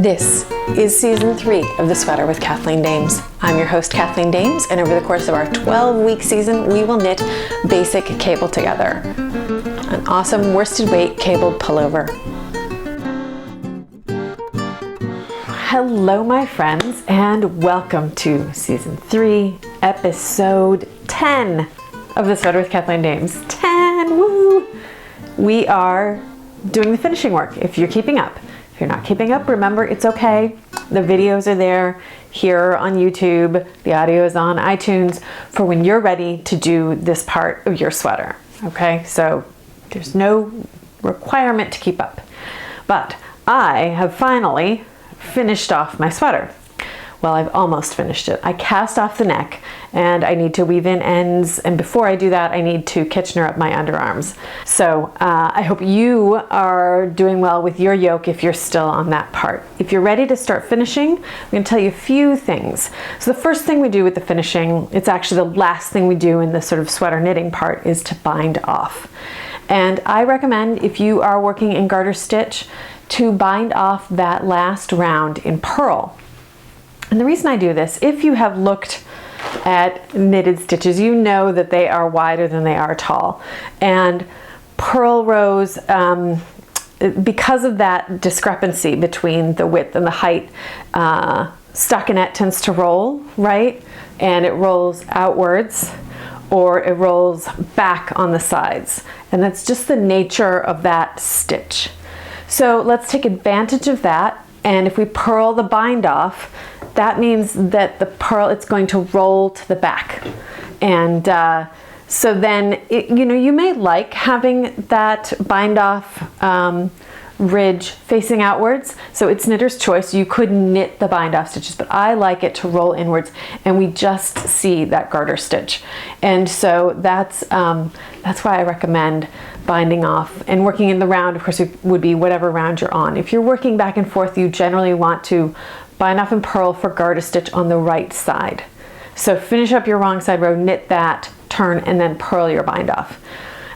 This is season 3 of The Sweater with Kathleen Dames. I'm your host, Kathleen Dames, and over the course of our 12-week season, we will knit basic cable together. An awesome worsted weight cabled pullover. Hello, my friends, and welcome to season 3, episode 10 of The Sweater with Kathleen Dames. 10, woo! We are doing the finishing work, if you're keeping up. If you're not keeping up, remember, it's okay. The videos are there here on YouTube. The audio is on iTunes for when you're ready to do this part of your sweater. Okay, so there's no requirement to keep up. But I have finally finished off my sweater. Well, I've almost finished it. I cast off the neck and I need to weave in ends. And before I do that, I need to Kitchener up my underarms. So I hope you are doing well with your yoke if you're still on that part. If you're ready to start finishing, I'm going to tell you a few things. So the first thing we do with the finishing, it's actually the last thing we do in the sort of sweater knitting part, is to bind off. And I recommend, if you are working in garter stitch, to bind off that last round in purl. And the reason I do this, if you have looked at knitted stitches, you know that they are wider than they are tall. And purl rows, because of that discrepancy between the width and the height, stockinette tends to roll, right? And it rolls outwards or it rolls back on the sides. And that's just the nature of that stitch. So let's take advantage of that. And if we purl the bind off, that means that the purl, it's going to roll to the back. And so then, you may like having that bind off ridge facing outwards. So it's knitter's choice. You could knit the bind off stitches, but I like it to roll inwards, and we just see that garter stitch. And so that's why I recommend binding off. And working in the round, of course, it would be whatever round you're on. If you're working back and forth, you generally want to bind off and purl for garter stitch on the right side. So finish up your wrong side row, knit that, turn, and then purl your bind off.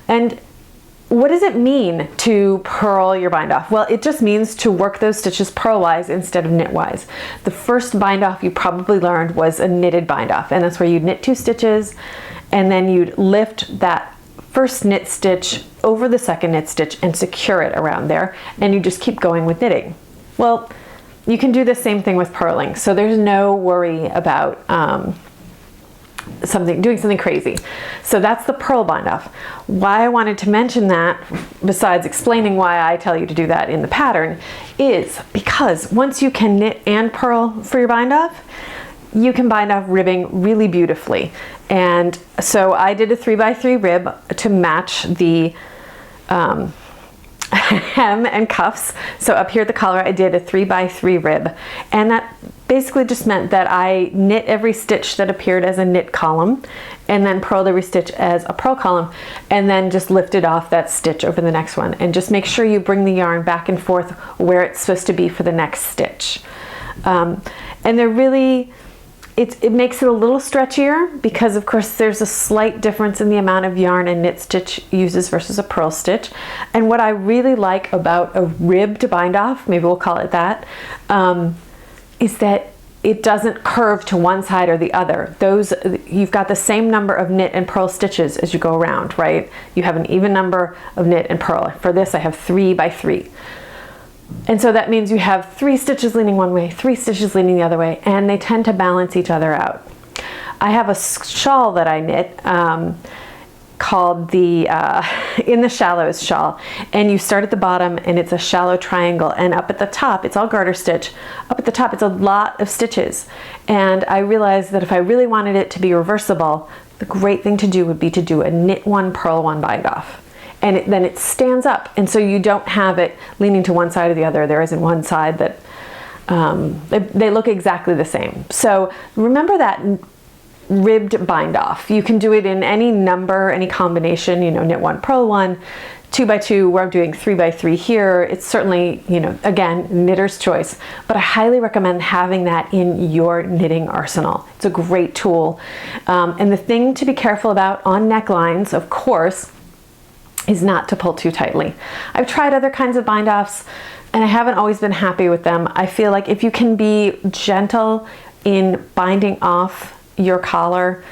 And what does it mean to purl your bind off? Well, it just means to work those stitches purlwise instead of knitwise. The first bind off you probably learned was a knitted bind off, and that's where you'd knit 2 stitches and then you'd lift that first knit stitch over the second knit stitch and secure it around there, and you just keep going with knitting. Well, you can do the same thing with purling, so there's no worry about doing something crazy. So that's the purl bind off. Why I wanted to mention that, besides explaining why I tell you to do that in the pattern, is because once you can knit and purl for your bind off, you can bind off ribbing really beautifully. And so I did a 3x3 rib to match the hem and cuffs. So up here at the collar, I did a 3x3 rib, and that basically just meant that I knit every stitch that appeared as a knit column, and then purled every stitch as a purl column, and then just lifted off that stitch over the next one. And just make sure you bring the yarn back and forth where it's supposed to be for the next stitch. And they're really, it makes it a little stretchier because, of course, there's a slight difference in the amount of yarn a knit stitch uses versus a purl stitch. And what I really like about a ribbed bind off, maybe we'll call it that, is that it doesn't curve to one side or the other. You've got the same number of knit and purl stitches as you go around, right? You have an even number of knit and purl. For this, I have 3x3. And so that means you have 3 stitches leaning one way, 3 stitches leaning the other way, and they tend to balance each other out. I have a shawl that I knit called the In the Shallows shawl, and you start at the bottom and it's a shallow triangle, and up at the top it's all garter stitch. Up at the top it's a lot of stitches, and I realized that if I really wanted it to be reversible, the great thing to do would be to do a knit one, purl one bind off. And then it stands up, and so you don't have it leaning to one side or the other. There isn't one side that they look exactly the same. So remember that ribbed bind off. You can do it in any number, any combination, knit one, purl one, 2x2, where I'm doing 3x3 here. It's certainly, again, knitter's choice, but I highly recommend having that in your knitting arsenal. It's a great tool. And the thing to be careful about on necklines, of course, is not to pull too tightly. I've tried other kinds of bind offs and I haven't always been happy with them. I feel like if you can be gentle in binding off your collar,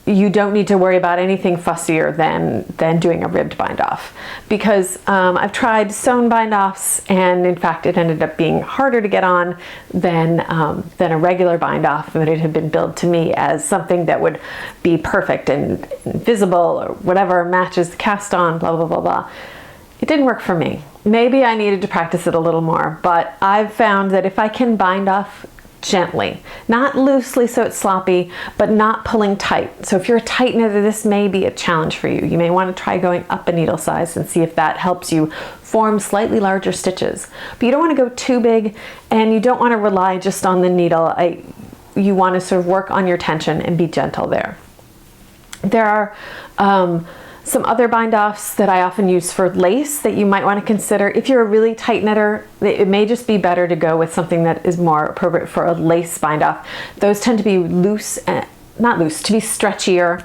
you don't need to worry about anything fussier than doing a ribbed bind off, because I've tried sewn bind offs, and in fact it ended up being harder to get on than a regular bind off, but it had been billed to me as something that would be perfect and visible or whatever, matches the cast on, blah blah blah blah. It didn't work for me. Maybe I needed to practice it a little more, but I've found that if I can bind off gently, not loosely so it's sloppy, but not pulling tight. So if you're a tight knitter, this may be a challenge for you. You may want to try going up a needle size and see if that helps you form slightly larger stitches. But you don't want to go too big, and you don't want to rely just on the needle. You want to sort of work on your tension and be gentle there. There are some other bind offs that I often use for lace that you might want to consider. If you're a really tight knitter, it may just be better to go with something that is more appropriate for a lace bind off. Those tend to be loose, not loose, to be stretchier,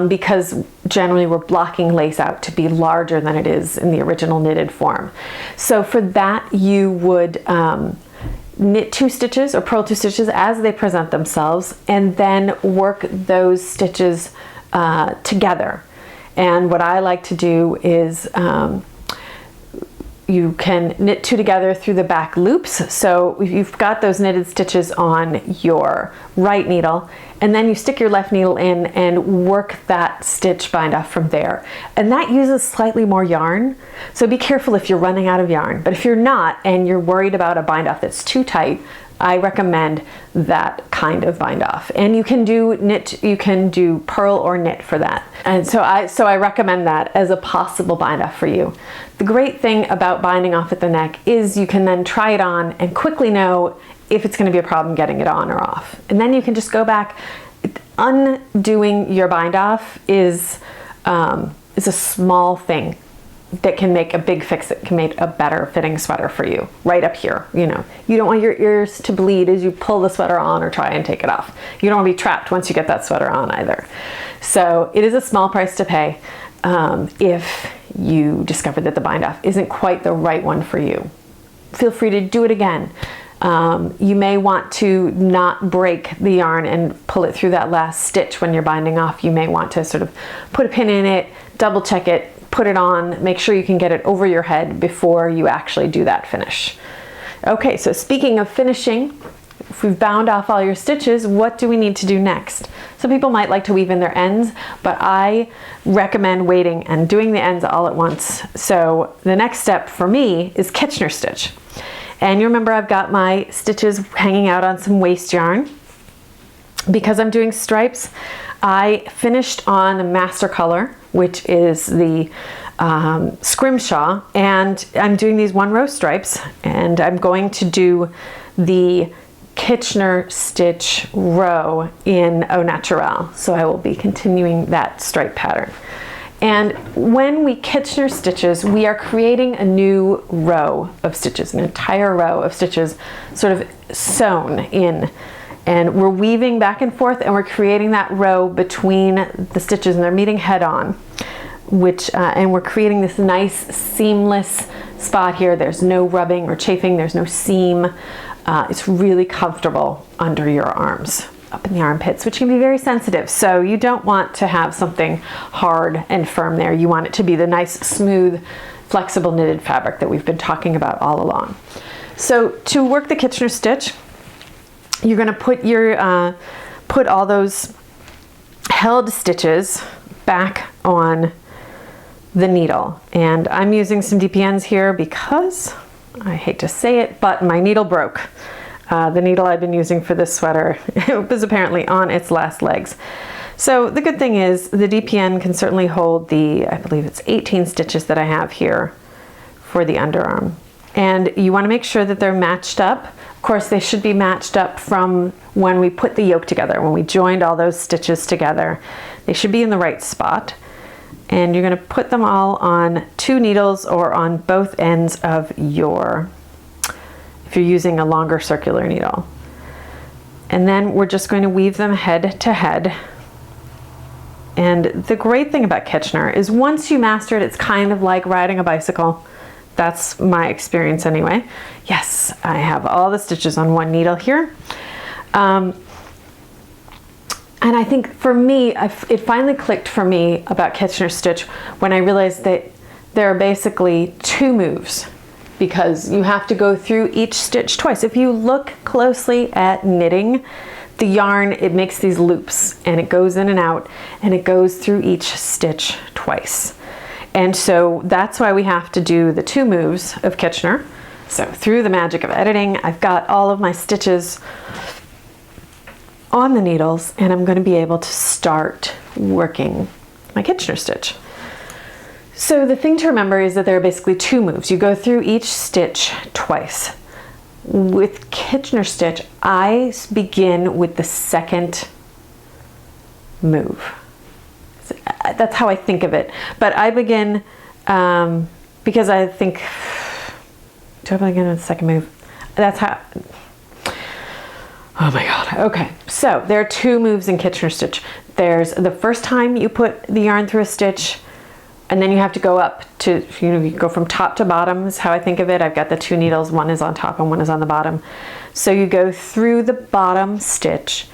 because generally we're blocking lace out to be larger than it is in the original knitted form. So for that, you would knit 2 stitches or purl 2 stitches as they present themselves, and then work those stitches together. And what I like to do is you can knit 2 together through the back loops. So you've got those knitted stitches on your right needle, and then you stick your left needle in and work that stitch bind off from there. And that uses slightly more yarn, so be careful if you're running out of yarn. But if you're not, and you're worried about a bind off that's too tight, I recommend that kind of bind off. And you can do knit, you can do purl or knit for that. And so I recommend that as a possible bind off for you. The great thing about binding off at the neck is you can then try it on and quickly know if it's going to be a problem getting it on or off. And then you can just go back. Undoing your bind off is a small thing that can make a big fix. It can make a better fitting sweater for you right up here. You know, you don't want your ears to bleed as you pull the sweater on or try and take it off. You don't want to be trapped once you get that sweater on either. So it is a small price to pay if you discover that the bind off isn't quite the right one for you. Feel free to do it again. You may want to not break the yarn and pull it through that last stitch when you're binding off. You may want to sort of put a pin in it, double check it, put it on, make sure you can get it over your head before you actually do that finish. Okay, so speaking of finishing, if we've bound off all your stitches, what do we need to do next? Some people might like to weave in their ends, but I recommend waiting and doing the ends all at once. So the next step for me is Kitchener stitch. And you remember I've got my stitches hanging out on some waste yarn. Because I'm doing stripes, I finished on a master color, which is the scrimshaw, and I'm doing these 1-row stripes, and I'm going to do the Kitchener stitch row in Au Naturel. So I will be continuing that stripe pattern. And when we Kitchener stitches, we are creating a new row of stitches, an entire row of stitches sort of sewn in. And we're weaving back and forth, and we're creating that row between the stitches, and they're meeting head on, and we're creating this nice seamless spot here. There's no rubbing or chafing, there's no seam. It's really comfortable under your arms, up in the armpits, which can be very sensitive. So you don't want to have something hard and firm there. You want it to be the nice, smooth, flexible knitted fabric that we've been talking about all along. So to work the Kitchener stitch, you're going to put all those held stitches back on the needle. And I'm using some DPNs here because, I hate to say it, but my needle broke. The needle I've been using for this sweater, it was apparently on its last legs. So the good thing is the DPN can certainly hold the, I believe it's 18 stitches that I have here for the underarm. And you want to make sure that they're matched up. Of course, they should be matched up from when we put the yoke together, when we joined all those stitches together. They should be in the right spot. And you're going to put them all on 2 needles or on both ends of your, if you're using a longer circular needle. And then we're just going to weave them head to head. And the great thing about Kitchener is once you master it, it's kind of like riding a bicycle. That's my experience anyway. Yes, I have all the stitches on one needle here. And I think for me, it finally clicked for me about Kitchener stitch when I realized that there are basically two moves, because you have to go through each stitch twice. If you look closely at knitting, the yarn, it makes these loops and it goes in and out and it goes through each stitch twice. And so that's why we have to do the two moves of Kitchener. So through the magic of editing, I've got all of my stitches on the needles and I'm going to be able to start working my Kitchener stitch. So the thing to remember is that there are basically two moves. You go through each stitch twice. With Kitchener stitch, I begin with the second move. That's how I think of it. But I begin, because I think, do I begin with the second move? That's how, oh my God. Okay, so there are two moves in Kitchener stitch. There's the first time you put the yarn through a stitch, and then you have to go up to, you go from top to bottom is how I think of it. I've got the two needles, one is on top and one is on the bottom. So you go through the bottom stitch,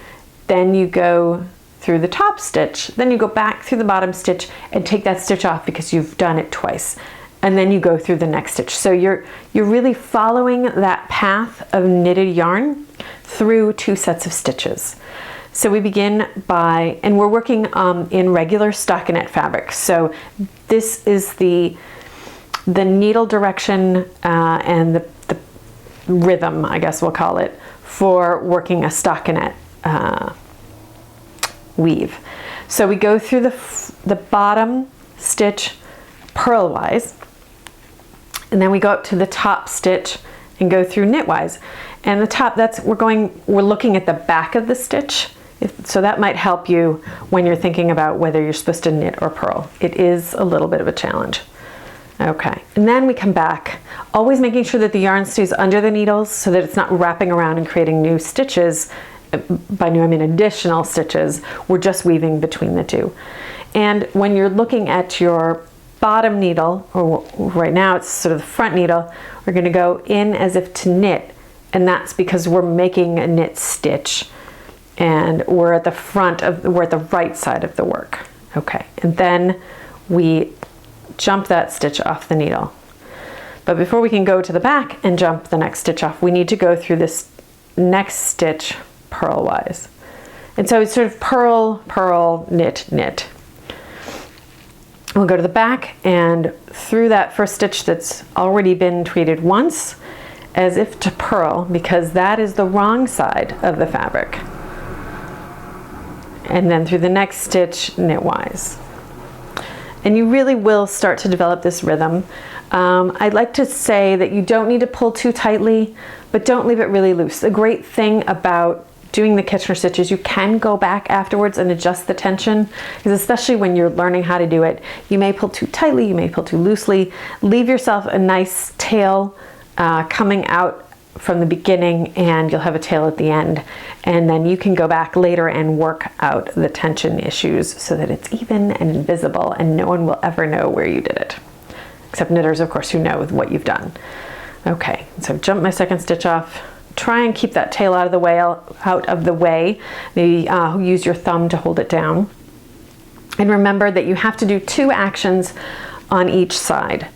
then you go through the top stitch, then you go back through the bottom stitch and take that stitch off because you've done it twice. And then you go through the next stitch. So you're really following that path of knitted yarn through two sets of stitches. So we begin by, and we're working in regular stockinette fabric. So this is the needle direction and the rhythm, I guess we'll call it, for working a stockinette weave. So we go through the bottom stitch purlwise, and then we go up to the top stitch and go through knitwise. And the top, we're looking at the back of the stitch. So that might help you when you're thinking about whether you're supposed to knit or purl. It is a little bit of a challenge. Okay, and then we come back, always making sure that the yarn stays under the needles so that it's not wrapping around and creating new stitches. By new, I mean additional stitches. We're just weaving between the two. And when you're looking at your bottom needle, or right now it's sort of the front needle, we're gonna go in as if to knit, and that's because we're making a knit stitch. And we're at the right side of the work. Okay, and then we jump that stitch off the needle. But before we can go to the back and jump the next stitch off, we need to go through this next stitch purlwise. And so it's sort of purl, purl, knit, knit. We'll go to the back and through that first stitch that's already been treated once, as if to purl, because that is the wrong side of the fabric. And then through the next stitch knitwise. And you really will start to develop this rhythm. I'd like to say that you don't need to pull too tightly, but don't leave it really loose. The great thing about doing the Kitchener stitch is you can go back afterwards and adjust the tension, because especially when you're learning how to do it, you may pull too tightly, you may pull too loosely. Leave yourself a nice tail coming out from the beginning, and you'll have a tail at the end, and then you can go back later and work out the tension issues so that it's even and invisible and no one will ever know where you did it, except knitters, of course, who know what you've done. Okay, so jump my second stitch off, try and keep that tail out of the way. Maybe use your thumb to hold it down, and remember that you have to do two actions on each side.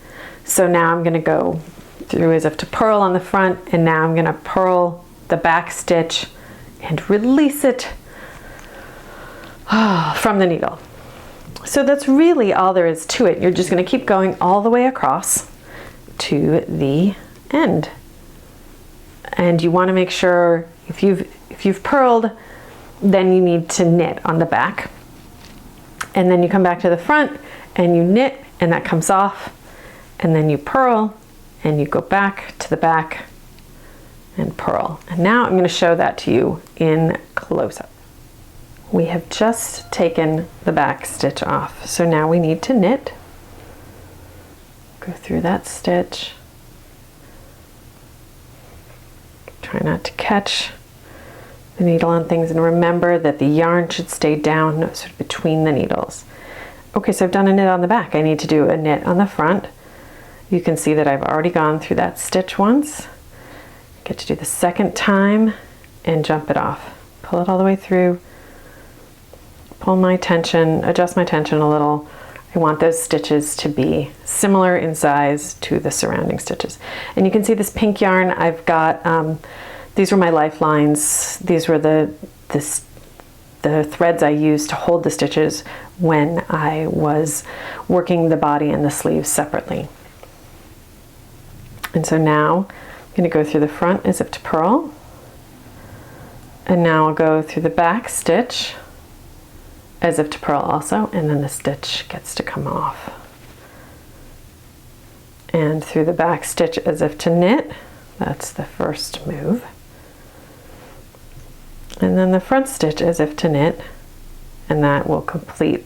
So now I'm going to go through as if to purl on the front, and now I'm going to purl the back stitch and release it from the needle. So that's really all there is to it. You're just going to keep going all the way across to the end, and you want to make sure if you've purled, then you need to knit on the back, and then you come back to the front and you knit, and that comes off, and then you purl and you go back to the back and purl. And now I'm going to show that to you in close-up. We have just taken the back stitch off, so now we need to knit. Go through that stitch. Try not to catch the needle on things, and remember that the yarn should stay down sort of between the needles. Okay, so I've done a knit on the back. I need to do a knit on the front. You can see that I've already gone through that stitch once. Get to do the second time and jump it off. Pull it all the way through, pull my tension, adjust my tension a little. I want those stitches to be similar in size to the surrounding stitches. And you can see this pink yarn, I've got, these were my lifelines. These were the threads I used to hold the stitches when I was working the body and the sleeves separately. And so now I'm going to go through the front as if to purl. And now I'll go through the back stitch as if to purl also, and then the stitch gets to come off. And through the back stitch as if to knit, that's the first move. And then the front stitch as if to knit, and that will complete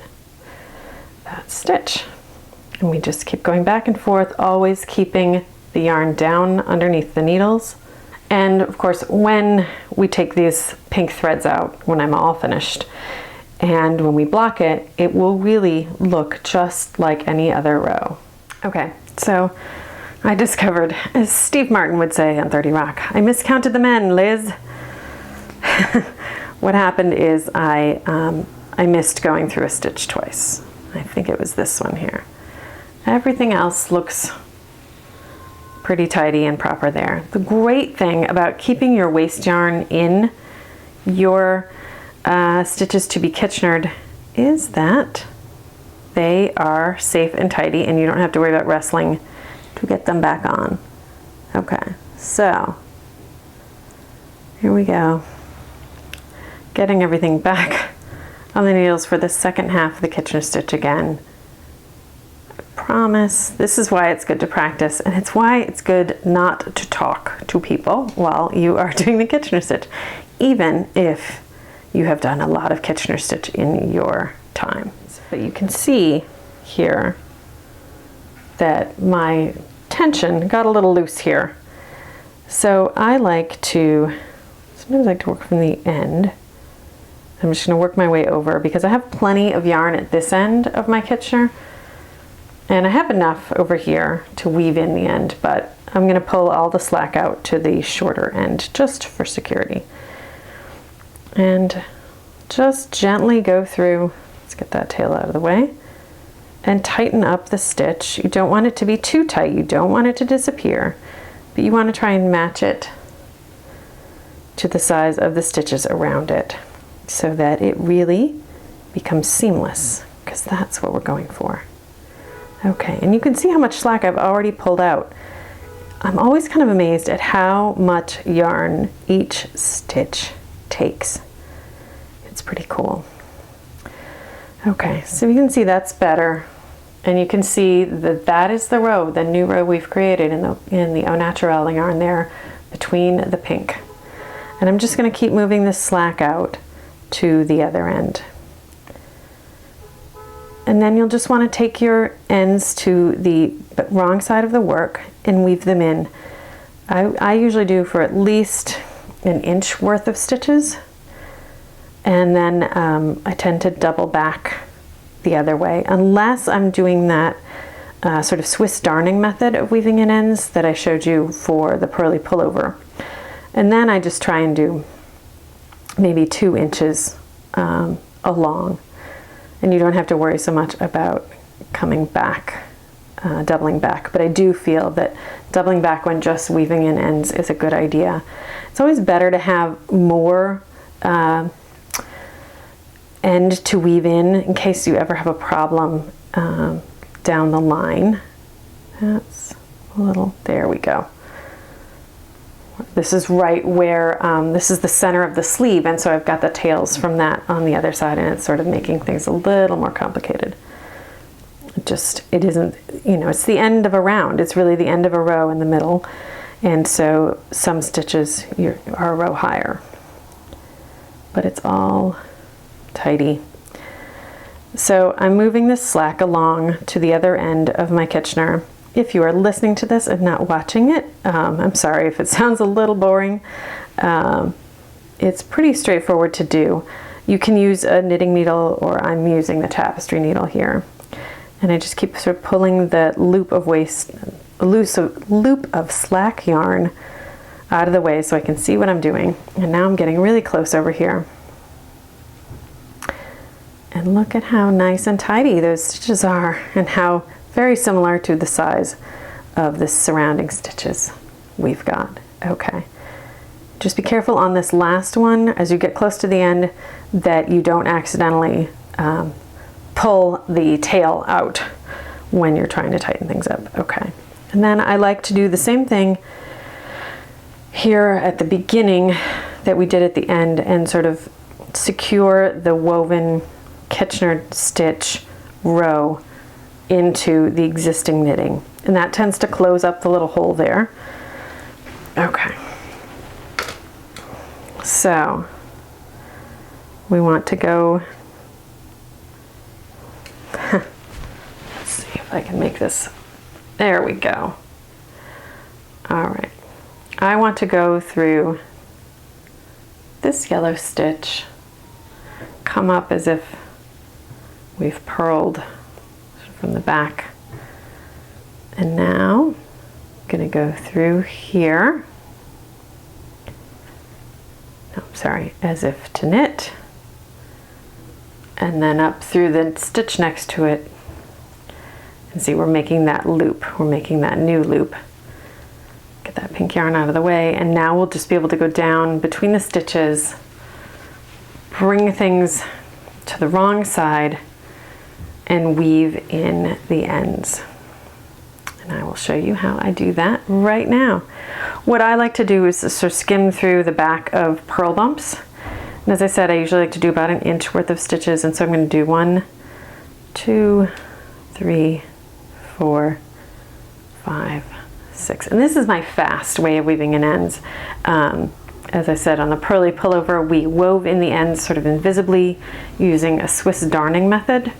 that stitch. And we just keep going back and forth, always keeping the yarn down underneath the needles. And of course, when we take these pink threads out, when I'm all finished, and when we block it, it will really look just like any other row. Okay, so I discovered, as Steve Martin would say on 30 Rock, I miscounted the men, Liz. What happened is I missed going through a stitch twice. I think it was this one here. Everything else looks pretty tidy and proper there. The great thing about keeping your waste yarn in your stitches to be Kitchenered is that they are safe and tidy and you don't have to worry about wrestling to get them back on. Okay, so here we go. Getting everything back on the needles for the second half of the Kitchener stitch again. I promise this is why it's good to practice, and it's why it's good not to talk to people while you are doing the Kitchener stitch, even if you have done a lot of Kitchener stitch in your time. But you can see here that my tension got a little loose here. So I sometimes like to work from the end. I'm just going to work my way over because I have plenty of yarn at this end of my Kitchener, and I have enough over here to weave in the end, but I'm going to pull all the slack out to the shorter end just for security. And just gently go through, let's get that tail out of the way, and tighten up the stitch. You don't want it to be too tight, you don't want it to disappear, but you want to try and match it to the size of the stitches around it so that it really becomes seamless, because that's what we're going for. Okay, and you can see how much slack I've already pulled out. I'm always kind of amazed at how much yarn each stitch takes. It's pretty cool. Okay, so you can see that's better, and you can see that that is the row, the new row we've created in the Au Naturel yarn there between the pink. And I'm just going to keep moving this slack out to the other end. And then you'll just want to take your ends to the wrong side of the work and weave them in. I usually do for at least an inch worth of stitches, and then I tend to double back the other way, unless I'm doing that sort of Swiss darning method of weaving in ends that I showed you for the pearly pullover. And then I just try and do maybe 2 inches along, and you don't have to worry so much about coming back, doubling back. But I do feel that doubling back when just weaving in ends is a good idea. It's always better to have more end to weave in case you ever have a problem down the line. That's a little, there we go. This is right where, this is the center of the sleeve, and so I've got the tails from that on the other side, and it's sort of making things a little more complicated. It isn't, you know, it's the end of a round. It's really the end of a row in the middle, and so some stitches are a row higher. But it's all tidy. So I'm moving this slack along to the other end of my Kitchener. If you are listening to this and not watching it, I'm sorry if it sounds a little boring. It's pretty straightforward to do. You can use a knitting needle, or I'm using the tapestry needle here. And I just keep sort of pulling the loop of waste, loose loop of slack yarn out of the way so I can see what I'm doing. And now I'm getting really close over here. And look at how nice and tidy those stitches are, and how very similar to the size of the surrounding stitches we've got. Okay. Just be careful on this last one as you get close to the end that you don't accidentally pull the tail out when you're trying to tighten things up. Okay. And then I like to do the same thing here at the beginning that we did at the end, and sort of secure the woven Kitchener stitch row into the existing knitting, and that tends to close up the little hole there. Okay, so we want to go, let's see if I can make this, there we go. All right, I want to go through this yellow stitch, come up as if we've purled from the back, and now I'm going to go through here, no, sorry, as if to knit, and then up through the stitch next to it, and see we're making that loop, we're making that new loop. Get that pink yarn out of the way, and now we'll just be able to go down between the stitches, bring things to the wrong side, and weave in the ends. And I will show you how I do that right now. What I like to do is sort of skim through the back of purl bumps. And as I said, I usually like to do about an inch worth of stitches. And so I'm going to do 1, 2, 3, 4, 5, 6. And this is my fast way of weaving in ends. As I said, on the Purly pullover, we wove in the ends sort of invisibly using a Swiss darning method.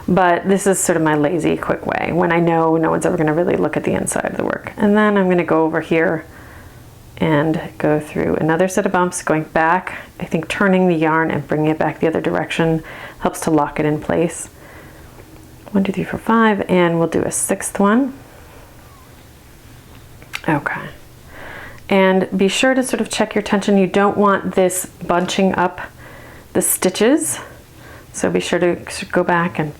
But this is sort of my lazy, quick way when I know no one's ever going to really look at the inside of the work. And then I'm going to go over here and go through another set of bumps, going back, I think turning the yarn and bringing it back the other direction helps to lock it in place. 1, 2, 3, 4, 5, and we'll do a 6th one. Okay. And be sure to sort of check your tension. You don't want this bunching up the stitches. So be sure to go back and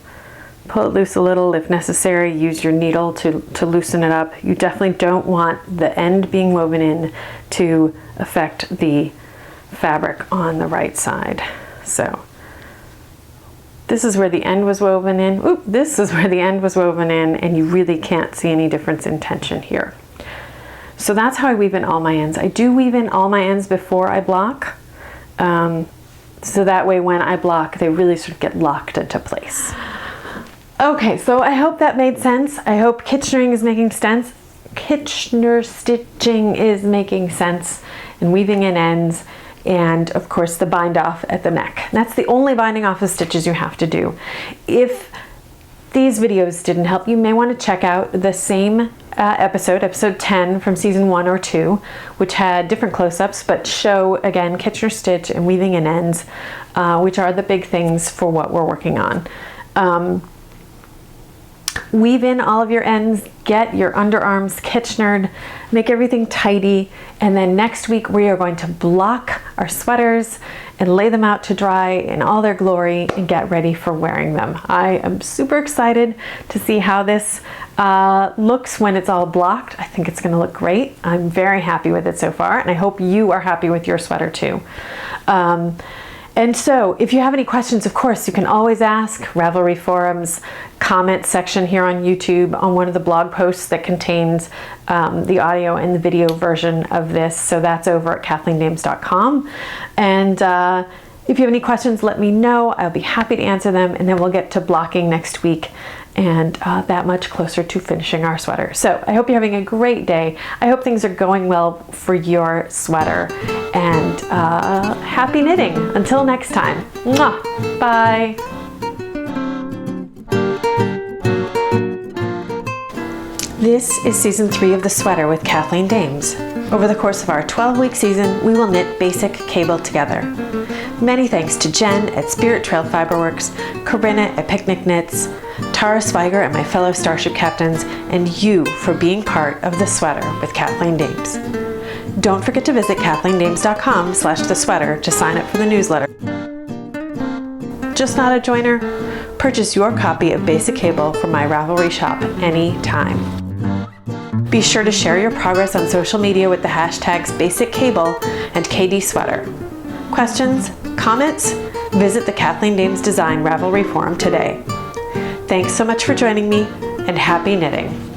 pull it loose a little if necessary. Use your needle to loosen it up. You definitely don't want the end being woven in to affect the fabric on the right side. So this is where the end was woven in. Oop, this is where the end was woven in, and you really can't see any difference in tension here. So that's how I weave in all my ends. I do weave in all my ends before I block. So that way when I block, they really sort of get locked into place. Okay, so I hope that made sense. I hope Kitchenering is making sense. Kitchener stitching is making sense, and weaving in ends, and of course the bind off at the neck. That's the only binding off of stitches you have to do. If these videos didn't help, you may want to check out the same episode 10 from season 1 or 2, which had different close-ups, but show again Kitchener stitch and weaving in ends, which are the big things for what we're working on. Weave in all of your ends, get your underarms Kitchenered, make everything tidy, and then next week we are going to block our sweaters and lay them out to dry in all their glory and get ready for wearing them. I am super excited to see how this looks when it's all blocked. I think it's going to look great. I'm very happy with it so far, and I hope you are happy with your sweater too. And so if you have any questions, of course, you can always ask. Ravelry forums, comment section here on YouTube on one of the blog posts that contains the audio and the video version of this. So that's over at KathleenDames.com. And if you have any questions, let me know. I'll be happy to answer them. And then we'll get to blocking next week, and that much closer to finishing our sweater. So I hope you're having a great day. I hope things are going well for your sweater, and happy knitting. Until next time. Mwah. Bye. This is season 3 of The Sweater with Kathleen Dames. Over the course of our 12-week season, we will knit basic cable together. Many thanks to Jen at Spirit Trail Fiberworks, Corinna at Picnic Knits, Tara Swiger and my fellow Starship captains, and you for being part of The Sweater with Kathleen Dames. Don't forget to visit KathleenDames.com/thesweater to sign up for the newsletter. Just not a joiner? Purchase your copy of Basic Cable from my Ravelry shop anytime. Be sure to share your progress on social media with the hashtags BasicCable and KDSweater. Questions? Comments? Visit the Kathleen Dames Design Ravelry forum today. Thanks so much for joining me, and happy knitting!